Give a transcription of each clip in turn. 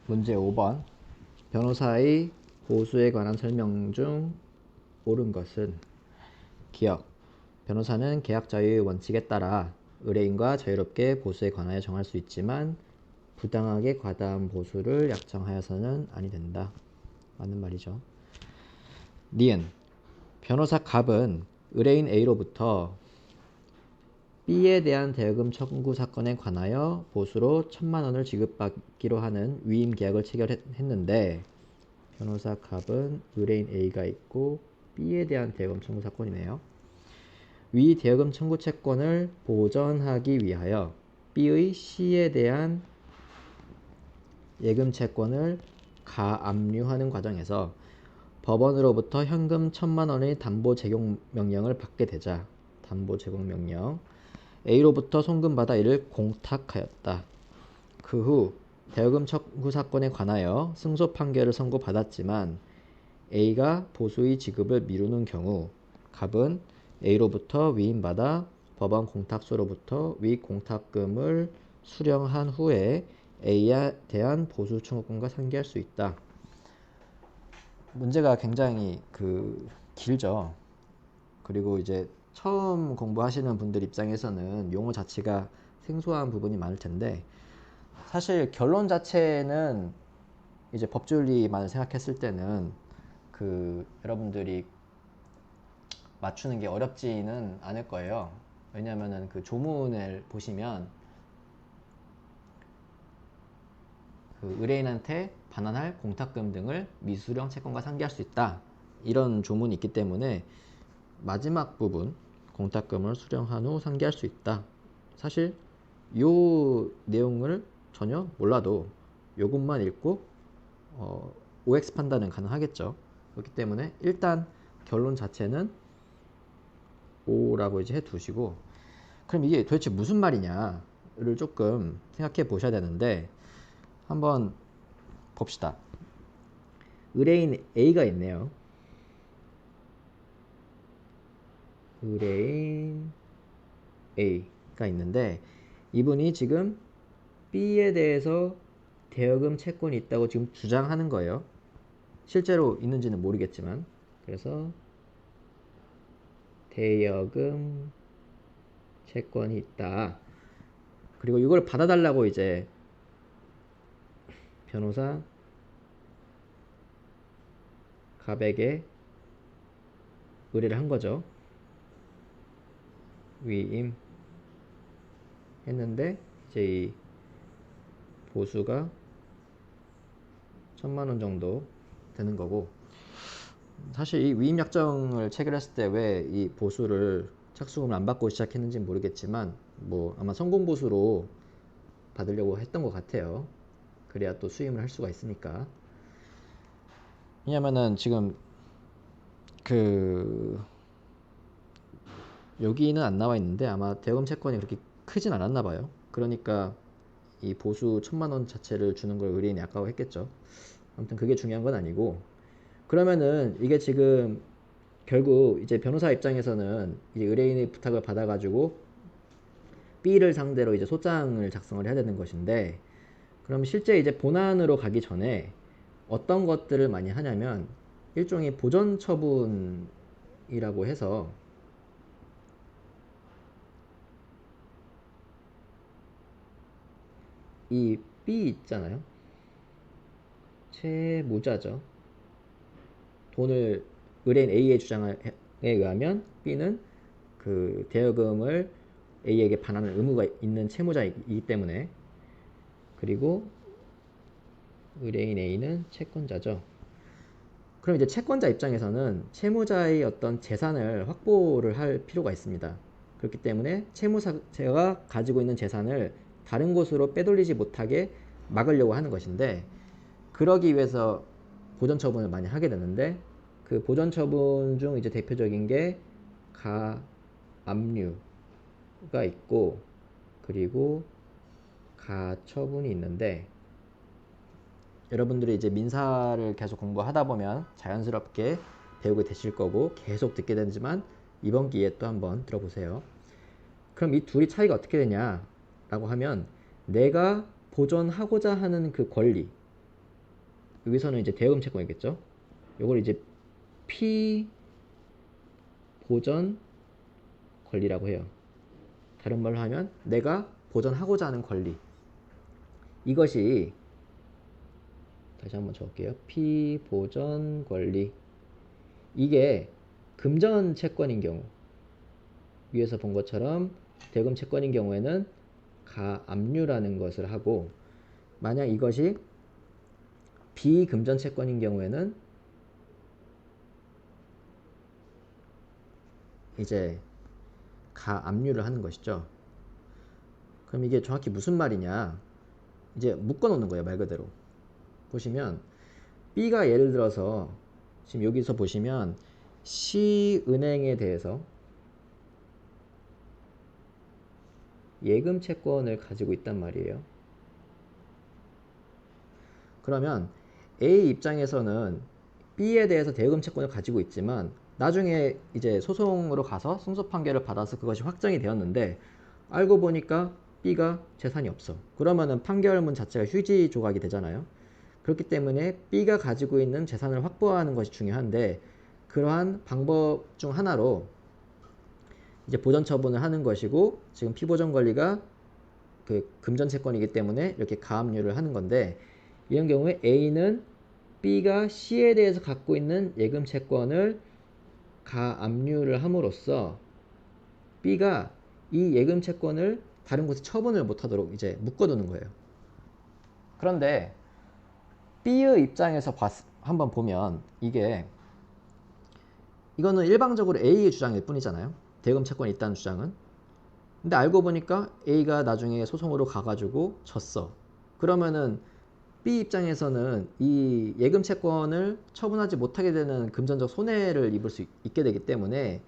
문제 5번. 변호사의 보수에 관한 설명 중 옳은 것은 기억. 변호사는 계약 자유의 원칙에 따라 의뢰인과 자유롭게 보수에 관하여 정할 수 있지만 부당하게 과다한 보수를 약정하여서는 아니 된다. 맞는 말이죠. 니은. 변호사 갑은 의뢰인 A로부터 B에 대한 대여금 청구 사건에 관하여 보수로 1,000만 원을 지급받기로 하는 위임 계약을 체결했는데 변호사 갑은 의뢰인 A가 있고 B에 대한 대여금 청구 사건이네요. 위 대여금 청구 채권을 보전하기 위하여 B의 C에 대한 예금 채권을 가압류하는 과정에서 법원으로부터 현금 1,000만 원의 담보 제공 명령을 받게 되자 담보 제공 명령 A로부터 송금받아 이를 공탁하였다. 그 후 대여금 청구 사건에 관하여 승소 판결을 선고받았지만 A가 보수의 지급을 미루는 경우 갑은 A로부터 위임받아 법원 공탁소로부터 위 공탁금을 수령한 후에 A에 대한 보수 청구권과 상기할 수 있다. 문제가 굉장히 길죠. 그리고 이제 처음 공부하시는 분들 입장에서는 용어 자체가 생소한 부분이 많을 텐데 사실 결론 자체는 이제 법조윤리만 생각했을 때는 여러분들이 맞추는 게 어렵지는 않을 거예요. 왜냐면은 그 조문을 보시면 의뢰인한테 반환할 공탁금 등을 미수령 채권과 상기할 수 있다. 이런 조문이 있기 때문에 마지막 부분 공탁금을 수령한 후 상기할 수 있다. 사실 요 내용을 전혀 몰라도 요것만 읽고 OX 판단은 가능하겠죠. 그렇기 때문에 일단 결론 자체는 O라고 이제 해두시고 그럼 이게 도대체 무슨 말이냐를 조금 생각해 보셔야 되는데 한번 봅시다. 의뢰인 A가 있네요. 의뢰인 A가 있는데 이분이 지금 B에 대해서 대여금 채권이 있다고 지금 주장하는 거예요. 실제로 있는지는 모르겠지만 그래서 대여금 채권이 있다. 그리고 이걸 받아달라고 이제 변호사 갑에게 의뢰를 한 거죠. 위임 했는데 이제 이 보수가 1,000만 원 정도 되는 거고 사실 이 위임 약정을 체결했을 때 왜 이 보수를 착수금을 안 받고 시작했는지 모르겠지만 뭐 아마 성공 보수로 받으려고 했던 것 같아요. 그래야 또 수임을 할 수가 있으니까. 왜냐면은 지금 여기는 안 나와 있는데 아마 대여금 채권이 그렇게 크진 않았나 봐요. 그러니까 이 보수 1,000만 원 자체를 주는 걸 의뢰인이 아까워했겠죠. 아무튼 그게 중요한 건 아니고 그러면은 이게 지금 결국 이제 변호사 입장에서는 이제 의뢰인의 부탁을 받아가지고 B를 상대로 이제 소장을 작성을 해야 되는 것인데 그럼 실제 이제 본안으로 가기 전에 어떤 것들을 많이 하냐면 일종의 보전 처분이라고 해서 이 B 있잖아요. 채무자죠. 돈을 의뢰인 A의 주장에 의하면 B는 그 대여금을 A에게 반환할 의무가 있는 채무자이기 때문에 그리고 의뢰인 A는 채권자죠. 그럼 이제 채권자 입장에서는 채무자의 어떤 재산을 확보를 할 필요가 있습니다. 그렇기 때문에 채무자가 가지고 있는 재산을 다른 곳으로 빼돌리지 못하게 막으려고 하는 것인데 그러기 위해서 보전 처분을 많이 하게 되는데 그 보전 처분 중 이제 대표적인 게 가압류가 있고 그리고 가처분이 있는데 여러분들이 이제 민사를 계속 공부하다 보면 자연스럽게 배우게 되실 거고 계속 듣게 되지만 이번 기회에 또 한번 들어보세요. 그럼 이 둘이 차이가 어떻게 되냐라고 하면 내가 보존하고자 하는 그 권리 여기서는 이제 대여금 채권이겠죠. 요걸 이제 피보전 권리라고 해요. 다른 말로 하면 내가 보전하고자 하는 권리. 이것이 다시 한번 적을게요. 피보전 권리. 이게 금전 채권인 경우, 위에서 본 것처럼 대금 채권인 경우에는 가압류라는 것을 하고, 만약 이것이 비금전 채권인 경우에는 이제 가압류를 하는 것이죠. 그럼 이게 정확히 무슨 말이냐? 이제 묶어 놓는 거예요, 말 그대로. 보시면 B가 예를 들어서 지금 여기서 보시면 C은행에 대해서 예금 채권을 가지고 있단 말이에요. 그러면 A 입장에서는 B에 대해서 대금 채권을 가지고 있지만 나중에 이제 소송으로 가서 승소 판결을 받아서 그것이 확정이 되었는데 알고 보니까 B가 재산이 없어. 그러면은 판결문 자체가 휴지 조각이 되잖아요. 그렇기 때문에 B가 가지고 있는 재산을 확보하는 것이 중요한데, 그러한 방법 중 하나로 이제 보전 처분을 하는 것이고, 지금 피보전 권리가 그 금전 채권이기 때문에 이렇게 가압류를 하는 건데, 이런 경우에 A는 B가 C에 대해서 갖고 있는 예금 채권을 가압류를 함으로써 B가 이 예금 채권을 다른 곳에 처분을 못하도록 이제 묶어두는 거예요. 그런데 B의 입장에서 한번 보면 이거는 일방적으로 A의 주장일 뿐이잖아요. 대금 채권이 있다는 주장은. 근데 알고 보니까 A가 나중에 소송으로 가가지고 졌어. 그러면은 B 입장에서는 이 예금 채권을 처분하지 못하게 되는 금전적 손해를 입을 수 있게 되기 때문에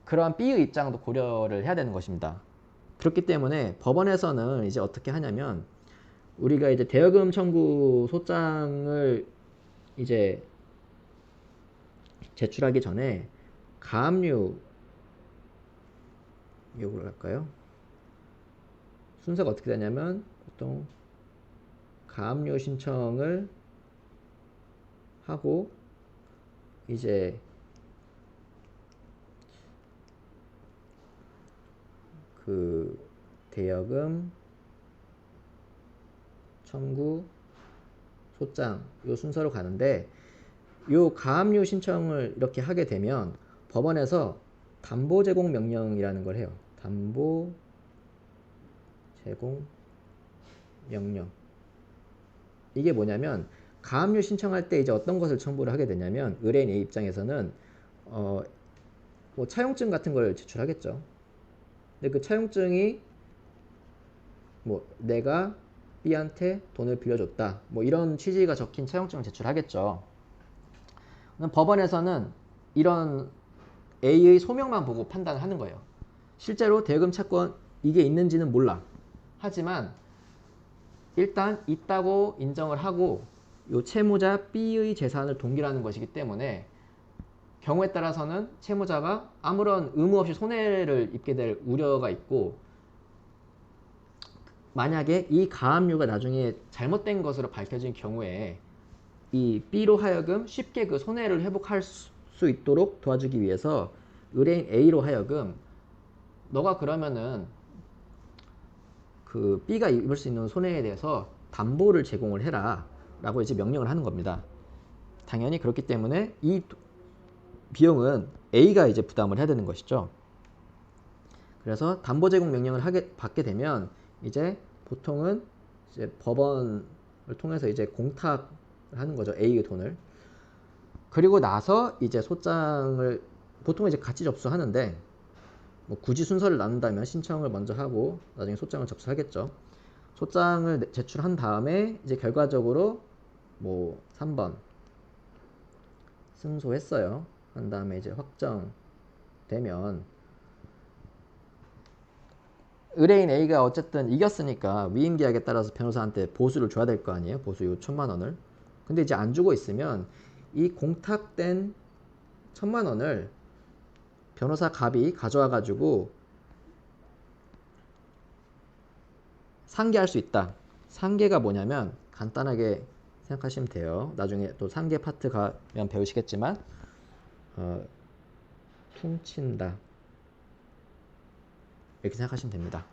그러한 B의 입장도 고려를 해야 되는 것입니다. 그렇기 때문에 법원에서는 이제 어떻게 하냐면, 우리가 이제 대여금 청구 소장을 이제 제출하기 전에 가압류 요구를 할까요? 순서가 어떻게 되냐면 보통 가압류 신청을 하고 이제 그 대여금 청구 소장 요 순서로 가는데, 요 가압류 신청을 이렇게 하게 되면 법원에서 담보 제공 명령이라는 걸 해요. 담보 제공 명령. 이게 뭐냐면 가압류 신청할 때 이제 어떤 것을 첨부를 하게 되냐면, 의뢰인 A 입장에서는 뭐 차용증 같은 걸 제출하겠죠. 근데 그 차용증이 뭐 내가 B한테 돈을 빌려줬다, 뭐 이런 취지가 적힌 차용증을 제출하겠죠. 법원에서는 이런 A의 소명만 보고 판단을 하는 거예요. 실제로 대금 채권 이게 있는지는 몰라. 하지만 일단 있다고 인정을 하고 요 채무자 B의 재산을 동결하는 것이기 때문에 경우에 따라서는 채무자가 아무런 의무 없이 손해를 입게 될 우려가 있고, 만약에 이 가압류가 나중에 잘못된 것으로 밝혀진 경우에 이 B로 하여금 쉽게 그 손해를 회복할 수 있도록 도와주기 위해서 의뢰인 A로 하여금 너가 그러면은 그 B가 입을 수 있는 손해에 대해서 담보를 제공을 해라 라고 이제 명령을 하는 겁니다. 당연히 그렇기 때문에 이 비용은 A가 이제 부담을 해야 되는 것이죠. 그래서 담보 제공 명령을 받게 되면 이제 보통은 이제 법원을 통해서 이제 공탁을 하는 거죠. A의 돈을. 그리고 나서 이제 소장을 보통 이제 같이 접수하는데, 뭐 굳이 순서를 나눈다면 신청을 먼저 하고 나중에 소장을 접수하겠죠. 소장을 제출한 다음에 이제 결과적으로 뭐 3번 승소했어요. 한 다음에 이제 확정되면 의뢰인 A가 어쨌든 이겼으니까 위임계약에 따라서 변호사한테 보수를 줘야 될 거 아니에요. 보수 요 1,000만 원을. 근데 이제 안 주고 있으면 이 공탁된 1,000만 원을 변호사 갑이 가져와 가지고 상기할 수 있다. 상계가 뭐냐면 간단하게 생각하시면 돼요. 나중에 또 상계 파트 가면 배우시겠지만 퉁친다 이렇게 생각하시면 됩니다.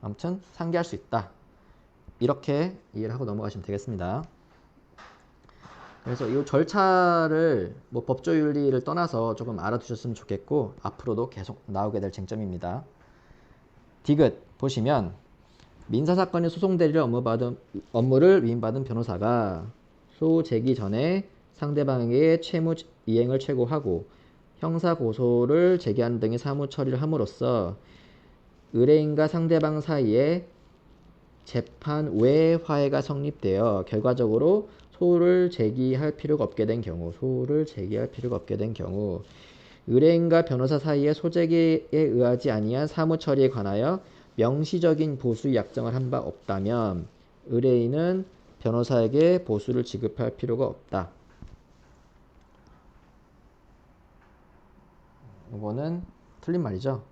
아무튼 상계할 수 있다. 이렇게 이해를 하고 넘어가시면 되겠습니다. 그래서 이 절차를 뭐 법조윤리를 떠나서 조금 알아두셨으면 좋겠고 앞으로도 계속 나오게 될 쟁점입니다. 디귿 보시면 민사사건의 소송대리를 업무를 위임받은 변호사가 소제기 전에 상대방에게 채무 이행을 최고하고 형사고소를 제기하는 등의 사무 처리를 함으로써 의뢰인과 상대방 사이에 재판 외 화해가 성립되어 결과적으로 소를 제기할 필요가 없게 된 경우 의뢰인과 변호사 사이의 소제기에 의하지 아니한 사무 처리에 관하여 명시적인 보수 약정을 한 바 없다면 의뢰인은 변호사에게 보수를 지급할 필요가 없다. 이거는 틀린 말이죠.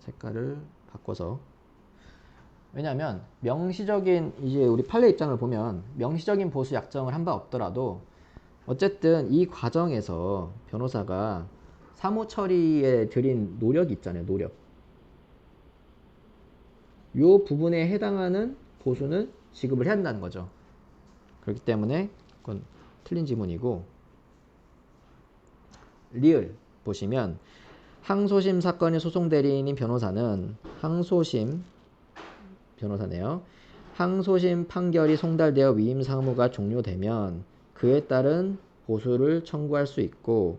색깔을 바꿔서. 왜냐하면 명시적인 이제 우리 판례 입장을 보면 명시적인 보수 약정을 한 바 없더라도 어쨌든 이 과정에서 변호사가 사무 처리에 들인 노력이 있잖아요. 노력. 요 부분에 해당하는 보수는 지급을 해야 한다는 거죠. 그렇기 때문에 그건 틀린 지문이고 리을 보시면 항소심 사건의 소송 대리인인 변호사는 항소심 변호사네요. 항소심 판결이 송달되어 위임 사무가 종료되면 그에 따른 보수를 청구할 수 있고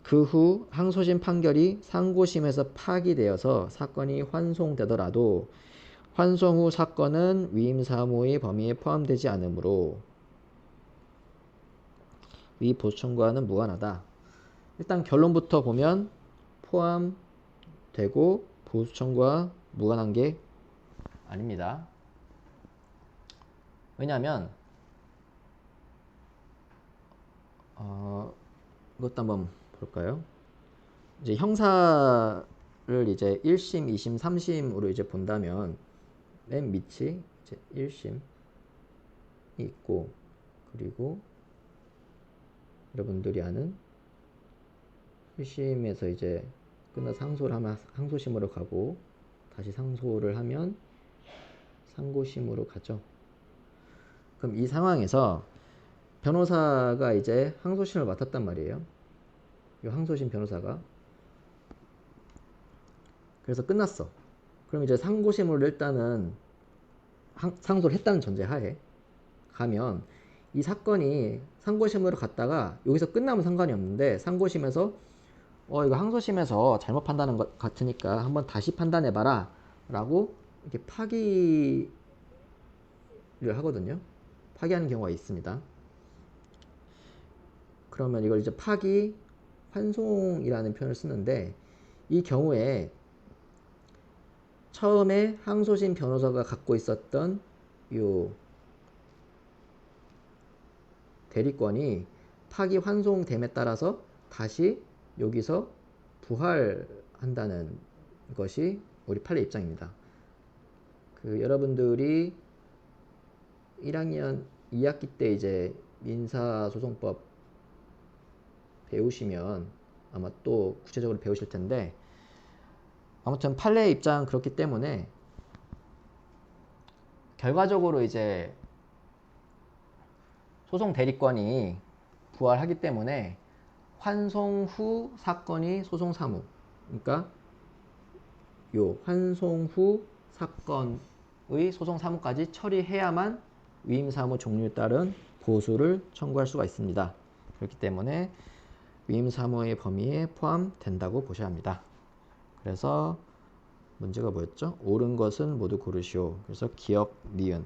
그 후 항소심 판결이 상고심에서 파기되어서 사건이 환송되더라도 환송 후 사건은 위임 사무의 범위에 포함되지 않으므로 위 보수 청구와는 무관하다. 일단 결론부터 보면 포함되고 보수 청구와 무관한 게 아닙니다. 왜냐하면 이것도 한번 볼까요? 이제 형사를 이제 1심, 2심, 3심으로 이제 본다면 맨 밑이 이제 1심이 있고 그리고 여러분들이 아는 1심에서 이제 끝나서 상소를 하면 항소심으로 가고 다시 상소를 하면 상고심으로 가죠. 그럼 이 상황에서 변호사가 이제 항소심을 맡았단 말이에요. 이 항소심 변호사가. 그래서 끝났어. 그럼 이제 상고심으로 일단은 상소를 했다는 전제하에 가면 이 사건이 상고심으로 갔다가 여기서 끝나면 상관이 없는데 상고심에서 이거 항소심에서 잘못 판단한 것 같으니까 한번 다시 판단해봐라 라고 이렇게 파기를 하거든요. 파기하는 경우가 있습니다. 그러면 이걸 이제 파기 환송이라는 표현을 쓰는데 이 경우에 처음에 항소심 변호사가 갖고 있었던 요 대리권이 파기 환송됨에 따라서 다시 여기서 부활한다는 것이 우리 판례 입장입니다. 여러분들이 1학년 2학기 때 이제 민사소송법 배우시면 아마 또 구체적으로 배우실 텐데 아무튼 판례 입장 그렇기 때문에 결과적으로 이제 소송 대리권이 부활하기 때문에 환송 후 사건이 소송 사무 그러니까 요 환송 후 사건의 소송 사무까지 처리해야만 위임 사무 종류에 따른 보수를 청구할 수가 있습니다. 그렇기 때문에 위임 사무의 범위에 포함된다고 보셔야 합니다. 그래서 문제가 뭐였죠? 옳은 것은 모두 고르시오. 그래서 기억, 니은